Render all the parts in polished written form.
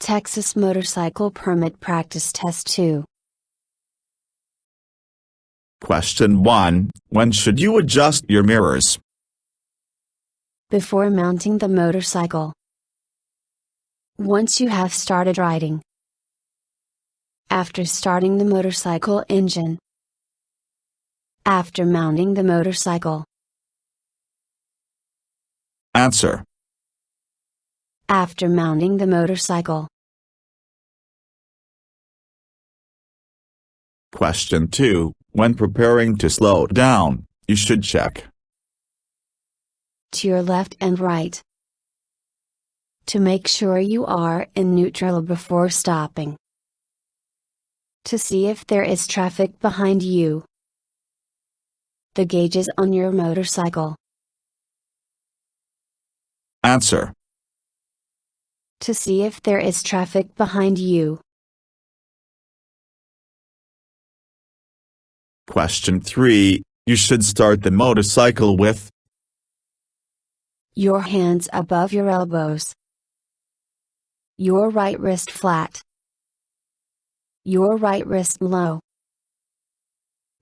Texas Motorcycle Permit Practice Test 2. Question 1. When should you adjust your mirrors? Before mounting the motorcycle. Once you have started riding. After starting the motorcycle engine. After mounting the motorcycle. Answer. After mounting the motorcycle. Question 2. When preparing to slow down, you should check to your left and right. To make sure you are in neutral before stopping. To see if there is traffic behind you. The gauges on your motorcycle. Answer. To see if there is traffic behind you. Question 3. You should start the motorcycle with your hands above your elbows. Your right wrist flat. Your right wrist low.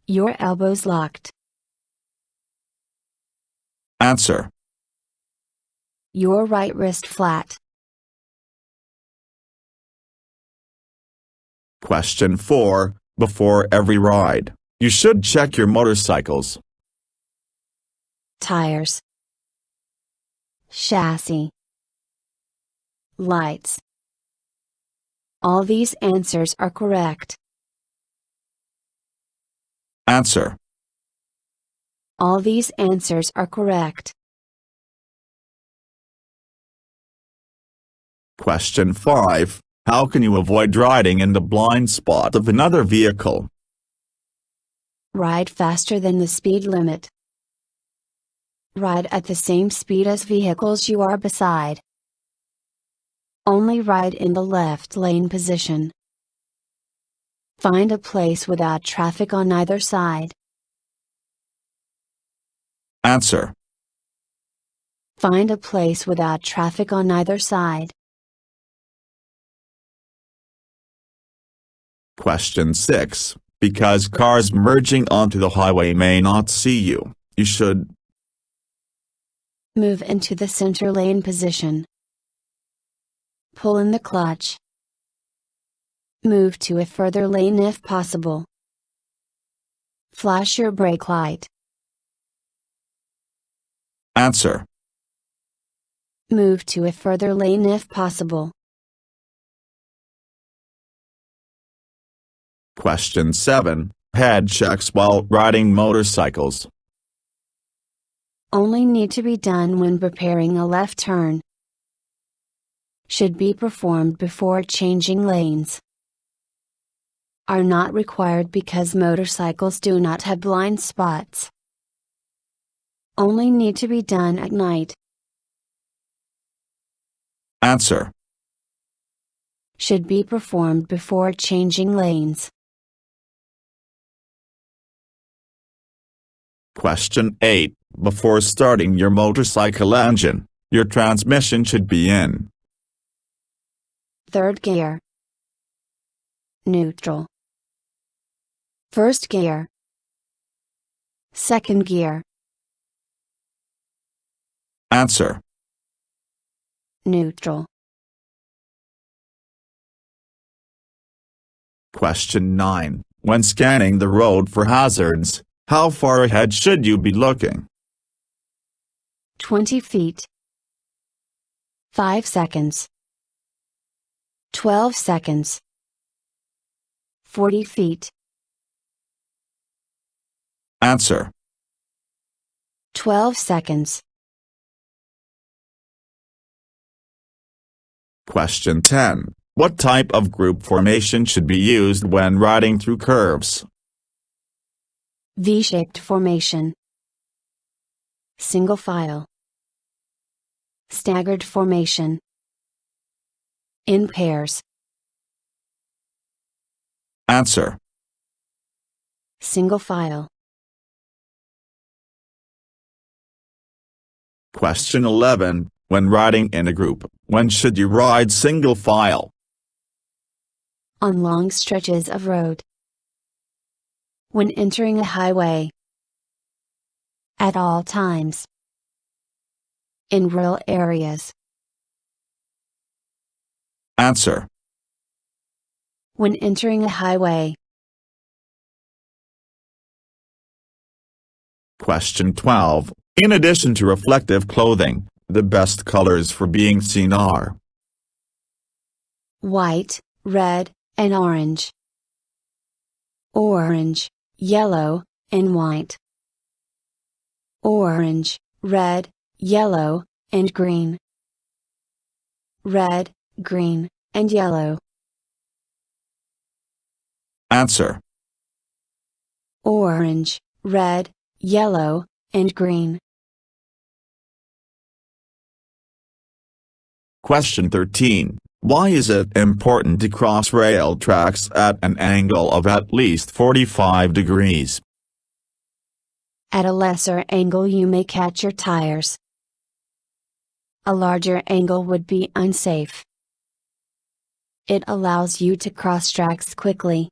Your elbows locked. Answer. Your right wrist flat. Question 4. Before every ride, you should check your motorcycle's tires, chassis, lights. All these answers are correct. Answer. All these answers are correct. Question 5. How can you avoid riding in the blind spot of another vehicle? Ride faster than the speed limit. Ride at the same speed as vehicles you are beside. Only ride in the left lane position. Find a place without traffic on either side. Answer. Find a place without traffic on either side. Question 6. Because cars merging onto the highway may not see you, you should move into the center lane position. Pull in the clutch. Move to a further lane if possible. Flash your brake light. Answer. Move to a further lane if possible. Question 7. Head checks while riding motorcycles only need to be done when preparing a left turn. Should be performed before changing lanes. Are not required because motorcycles do not have blind spots. Only need to be done at night. Answer. Should be performed before changing lanes. Question 8. Before starting your motorcycle engine, your transmission should be in third gear, neutral, first gear, second gear. Answer. Neutral. Question 9. When scanning the road for hazards, how far ahead should you be looking? 20 feet. 5 seconds. 12 seconds. 40 feet. Answer. 12 seconds. Question 10. What type of group formation should be used when riding through curves? V-shaped formation. Single file. Staggered formation. In pairs. Answer. Single file. Question 11. When riding in a group, when should you ride single file? On long stretches of road. When entering a highway. At all times. In rural areas. Answer. When entering a highway. Question 12. In addition to reflective clothing, the best colors for being seen are White, red, and orange. Orange, yellow, and white. Orange, red, yellow, and green. Red, green, and yellow. Answer. Orange, red, yellow, and green. Question 13. Why is it important to cross rail tracks at an angle of at least 45 degrees? At a lesser angle you may catch your tires. A larger angle would be unsafe. It allows you to cross tracks quickly.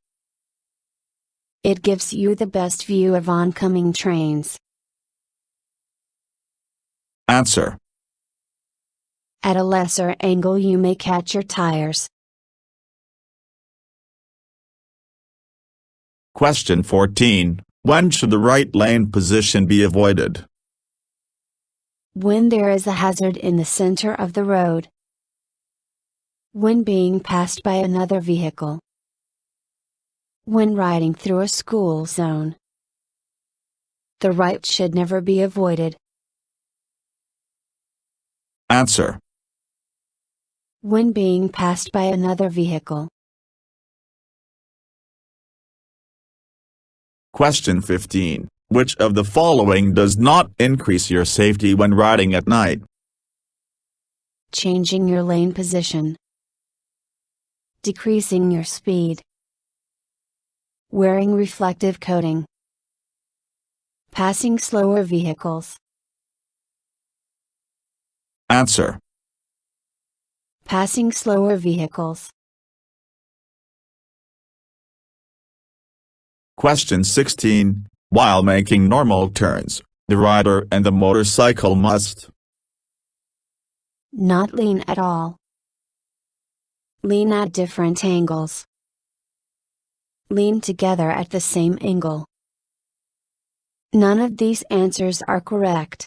It gives you the best view of oncoming trains. Answer. At a lesser angle you may catch your tires. Question 14. When should the right lane position be avoided? When there is a hazard in the center of the road. When being passed by another vehicle. When riding through a school zone. The right should never be avoided. Answer. When being passed by another vehicle. Question 15. Which of the following does not increase your safety when riding at night? Changing your lane position. Decreasing your speed. Wearing reflective coating. Passing slower vehicles. Answer. Passing slower vehicles. Question 16. While making normal turns, the rider and the motorcycle must not lean at all. Lean at different angles. Lean together at the same angle. None of these answers are correct.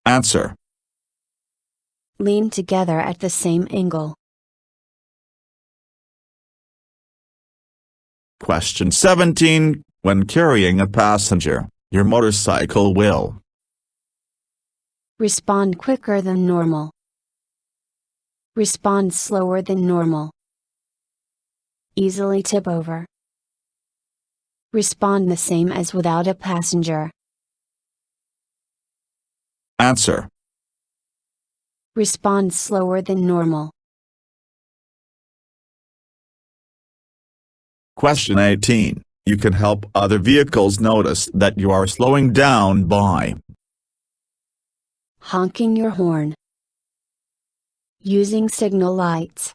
Answer. Lean together at the same angle. Question 17. When carrying a passenger, your motorcycle will respond quicker than normal. Respond slower than normal. Easily tip over. Respond the same as without a passenger. Answer. Respond slower than normal. Question 18. You can help other vehicles notice that you are slowing down by honking your horn. Using signal lights.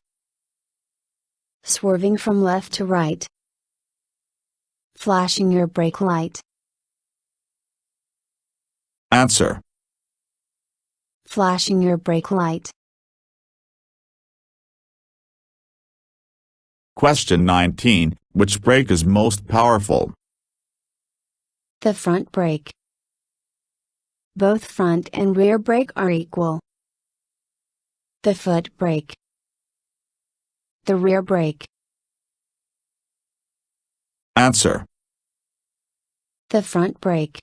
Swerving from left to right. Flashing your brake light. Answer. Flashing your brake light. Question 19. Which brake is most powerful? The front brake. Both front and rear brake are equal. The foot brake. The rear brake. Answer. The front brake.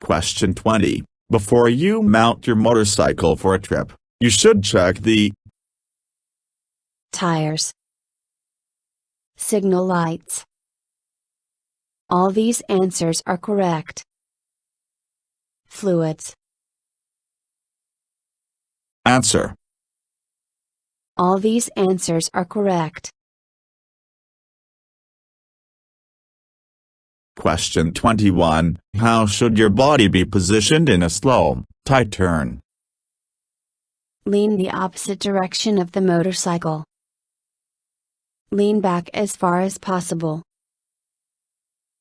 Question 20. Before you mount your motorcycle for a trip, you should check the tires. Signal lights. All these answers are correct. Fluids. Answer. All these answers are correct. Question 21. How should your body be positioned in a slow, tight turn? Lean the opposite direction of the motorcycle. Lean back as far as possible.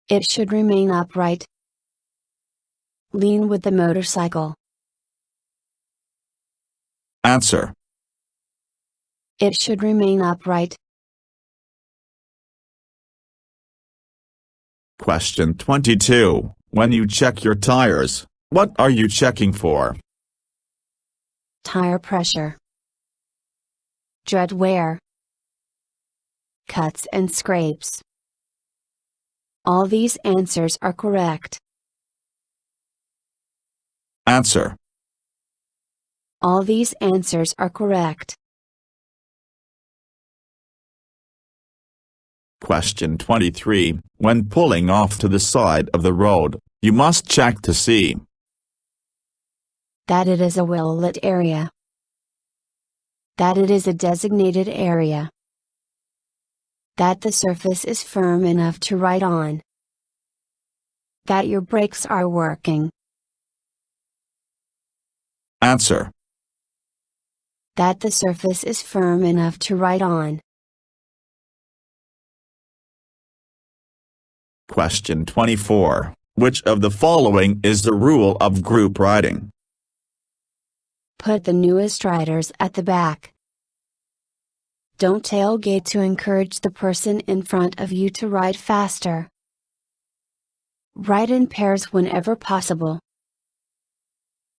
It should remain upright. Lean with the motorcycle. Answer. It should remain upright. Question 22. When you check your tires, what are you checking for? Tire pressure. Tread wear. Cuts and scrapes. All these answers are correct. Answer. All these answers are correct. Question 23. When pulling off to the side of the road, you must check to see that it is a well-lit area, that it is a designated area, that the surface is firm enough to ride on, that your brakes are working. Answer. That the surface is firm enough to ride on. Question 24. Which of the following is the rule of group riding? Put the newest riders at the back. Don't tailgate to encourage the person in front of you to ride faster. Ride in pairs whenever possible.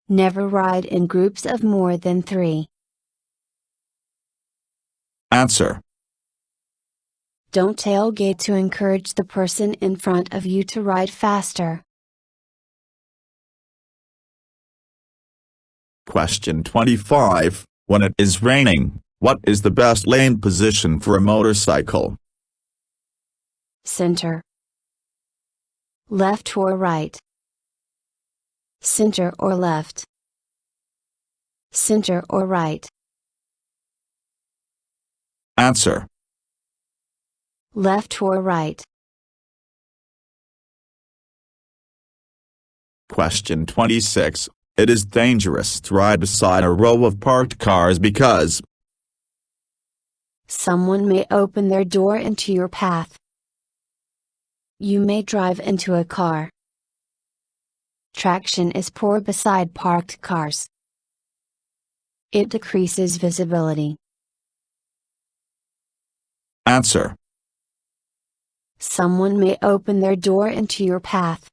Never ride in groups of more than 3. Answer. Don't tailgate to encourage the person in front of you to ride faster. Question 25. When it is raining, what is the best lane position for a motorcycle? Center. Left or right? Center or left? Center or right? Answer. Left or right? Question 26. It is dangerous to ride beside a row of parked cars because someone may open their door into your path. You may drive into a car. Traction is poor beside parked cars. It decreases visibility. Answer. Someone may open their door into your path.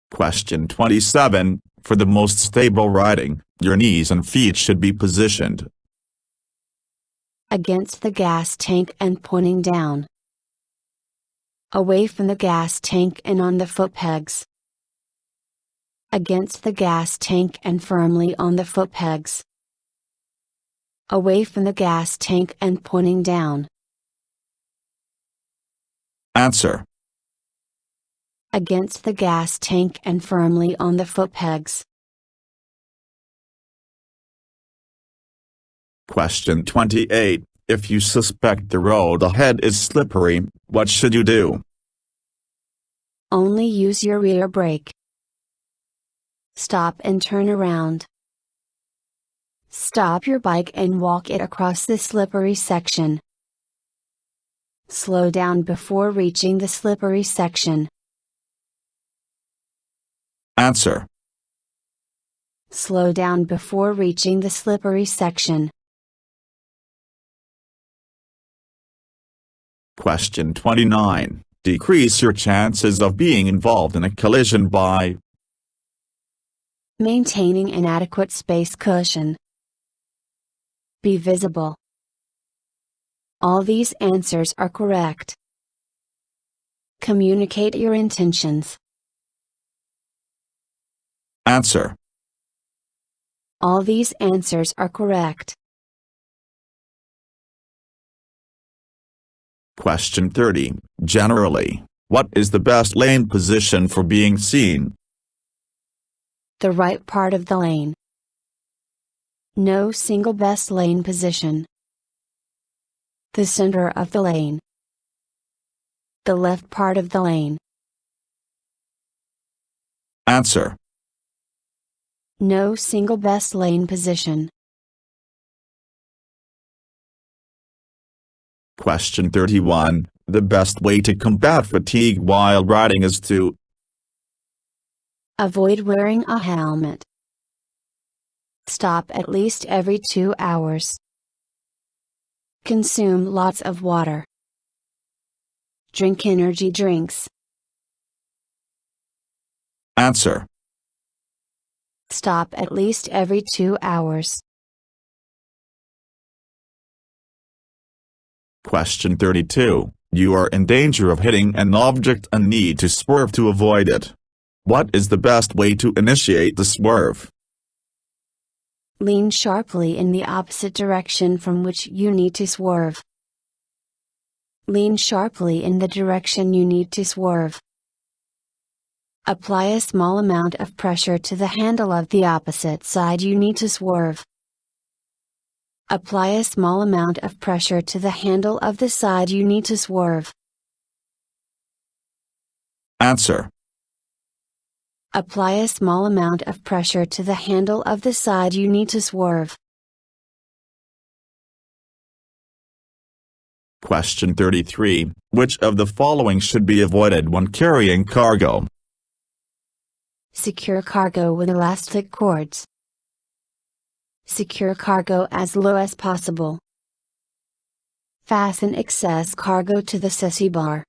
Question 27. For the most stable riding, your knees and feet should be positioned against the gas tank and pointing down. Away from the gas tank and on the foot pegs. Against the gas tank and firmly on the foot pegs. Away from the gas tank and pointing down. Answer. Against the gas tank and firmly on the foot pegs. Question 28. If you suspect the road ahead is slippery, what should you do? Only use your rear brake. Stop and turn around. Stop your bike and walk it across the slippery section. Slow down before reaching the slippery section. Answer. Slow down before reaching the slippery section. Question 29. Decrease your chances of being involved in a collision by maintaining an adequate space cushion. Be visible. All these answers are correct. Communicate your intentions. Answer. All these answers are correct. Question 30. Generally, what is the best lane position for being seen? The right part of the lane. No single best lane position. The center of the lane. The left part of the lane. Answer. No single best lane position. Question 31. The best way to combat fatigue while riding is to avoid wearing a helmet. Stop at least every 2 hours. Consume lots of water. Drink energy drinks. answer. Stop at least every 2 hours. Question 32. You are in danger of hitting an object and need to swerve to avoid it. What is the best way to initiate the swerve? Lean sharply in the opposite direction from which you need to swerve. Lean sharply in the direction you need to swerve. Apply a small amount of pressure to the handle of the opposite side you need to swerve. Apply a small amount of pressure to the handle of the side you need to swerve. Answer. Apply a small amount of pressure to the handle of the side you need to swerve. Question 33. Which of the following should be avoided when carrying cargo? Secure cargo with elastic cords. Secure cargo as low as possible. Fasten excess cargo to the chassis bar.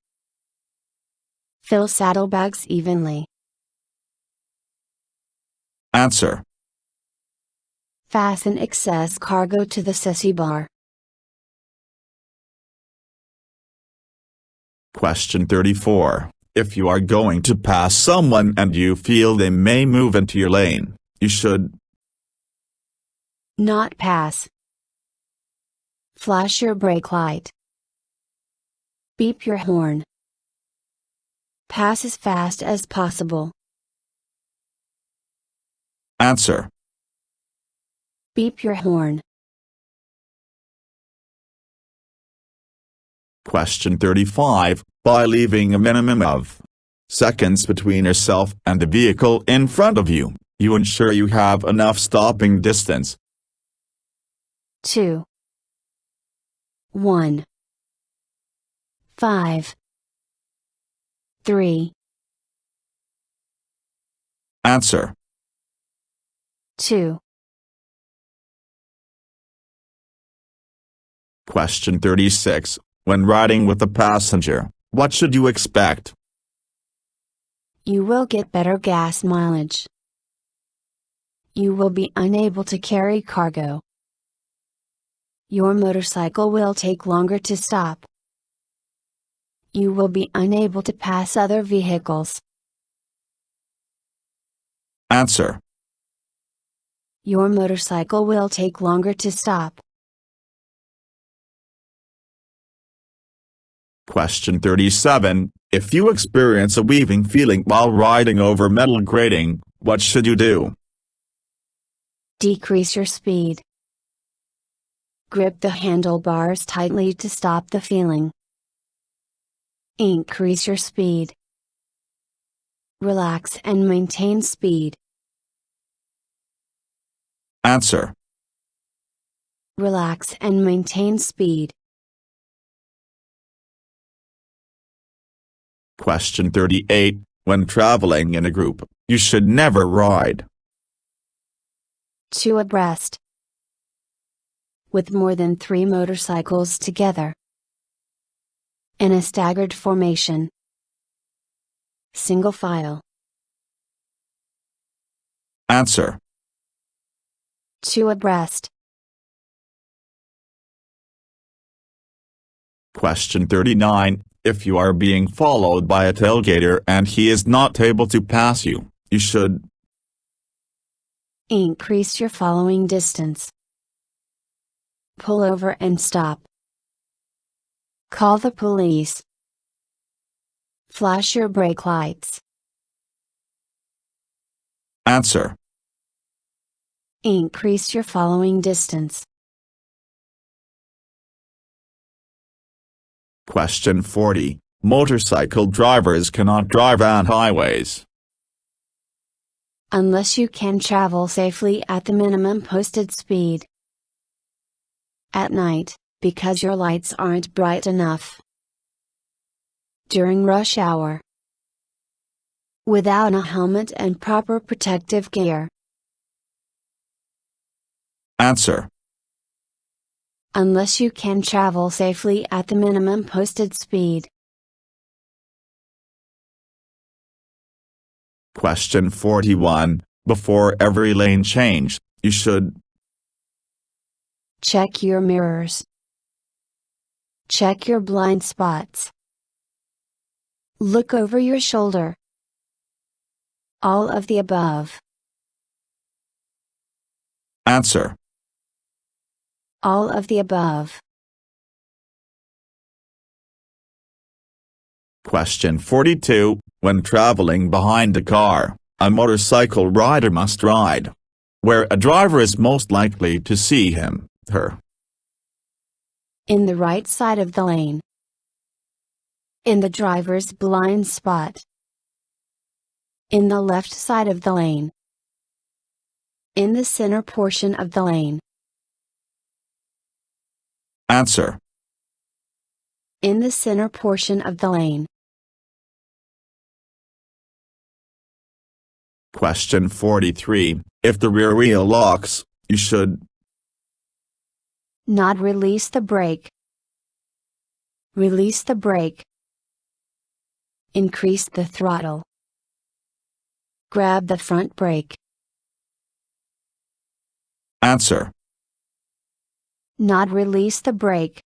Fill saddlebags evenly. Answer. Fasten excess cargo to the chassis bar. Question 34. If you are going to pass someone and you feel they may move into your lane, you should not pass. Flash your brake light. Beep your horn. Pass as fast as possible. Answer. Beep your horn. Question 35. By leaving a minimum of seconds between yourself and the vehicle in front of you, you ensure you have enough stopping distance. 2, 1, 5, 3. Answer. 2. Question 36. When riding with a passenger, what should you expect? You will get better gas mileage. You will be unable to carry cargo. Your motorcycle will take longer to stop. You will be unable to pass other vehicles. Answer. Your motorcycle will take longer to stop. Question 37. If you experience a weaving feeling while riding over metal grating, what should you do? Decrease your speed. Grip the handlebars tightly to stop the feeling. Increase your speed. Relax and maintain speed. Answer. Relax and maintain speed. Question 38. When traveling in a group, you should never ride 2 abreast. With more than 3 motorcycles together. In a staggered formation. Single file. Answer. 2 abreast. Question 39. If you are being followed by a tailgater and he is not able to pass you, you should increase your following distance. Pull over and stop. Call the police. Flash your brake lights. Answer. Increase your following distance. Question 40. Motorcycle drivers cannot drive on highways. Unless you can travel safely at the minimum posted speed. At night, because your lights aren't bright enough. During rush hour. Without a helmet and proper protective gear. Answer. Unless you can travel safely at the minimum posted speed. Question 41. Before every lane change, you should check your mirrors. Check your blind spots. Look over your shoulder. All of the above. Answer. All of the above. Question 42. When traveling behind a car, a motorcycle rider must ride where a driver is most likely to see him, her. In the right side of the lane. In the driver's blind spot. In the left side of the lane. In the center portion of the lane. Answer. In the center portion of the lane. Question 43. If the rear wheel locks, you should not release the brake. Release the brake. Increase the throttle. Grab the front brake. Answer. Not release the brake.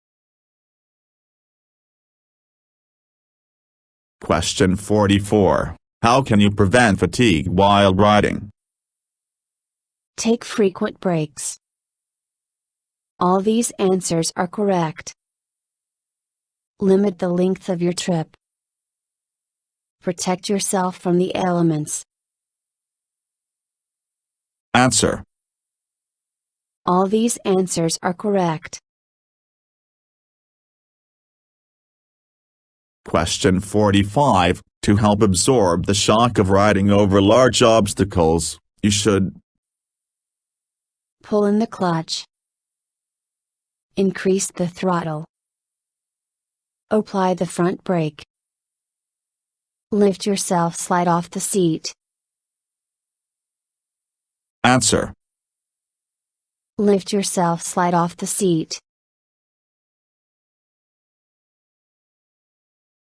Question 44. How can you prevent fatigue while riding? Take frequent breaks. All these answers are correct. Limit the length of your trip. Protect yourself from the elements. Answer. All these answers are correct. Question 45. To help absorb the shock of riding over large obstacles, you should pull in the clutch. Increase the throttle. Apply the front brake. Lift yourself, slide off the seat. Answer. Lift yourself, slide off the seat.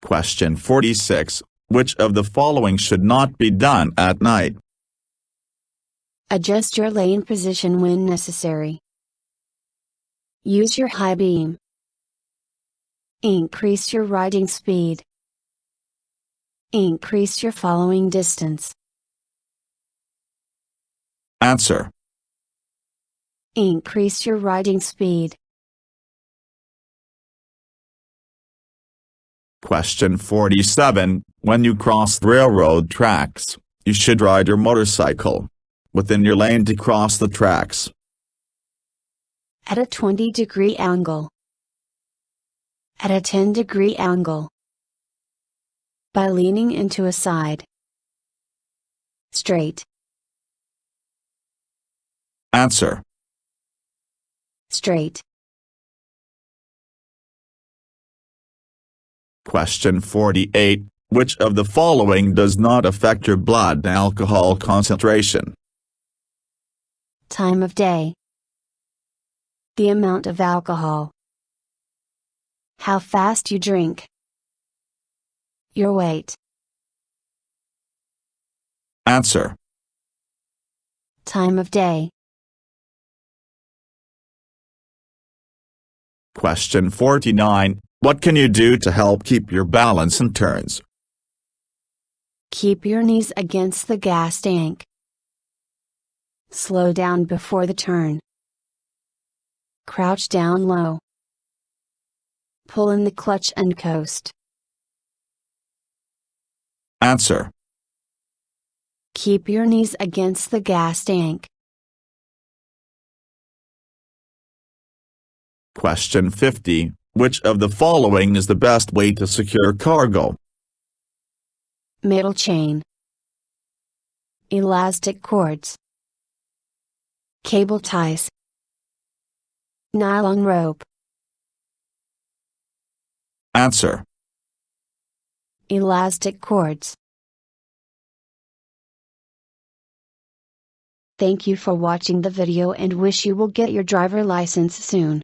Question 46. Which of the following should not be done at night? Adjust your lane position when necessary. Use your high beam. Increase your riding speed. Increase your following distance. Answer. Increase your riding speed. Question 47. When you cross railroad tracks, you should ride your motorcycle within your lane to cross the tracks. At a 20-degree angle. At a 10-degree angle. By leaning into a side. Straight. Answer. Straight. Question 48. Which of the following does not affect your blood alcohol concentration? Time of day. The amount of alcohol. How fast you drink. Your weight. Answer. Time of day. Question 49. What can you do to help keep your balance in turns? Keep your knees against the gas tank. Slow down before the turn. Crouch down low. Pull in the clutch and coast. Answer. Keep your knees against the gas tank. Question 50. Which of the following is the best way to secure cargo? Middle chain. Elastic cords. Cable ties. Nylon rope. Answer. Elastic cords. Thank you for watching the video and wish you will get your driver license soon.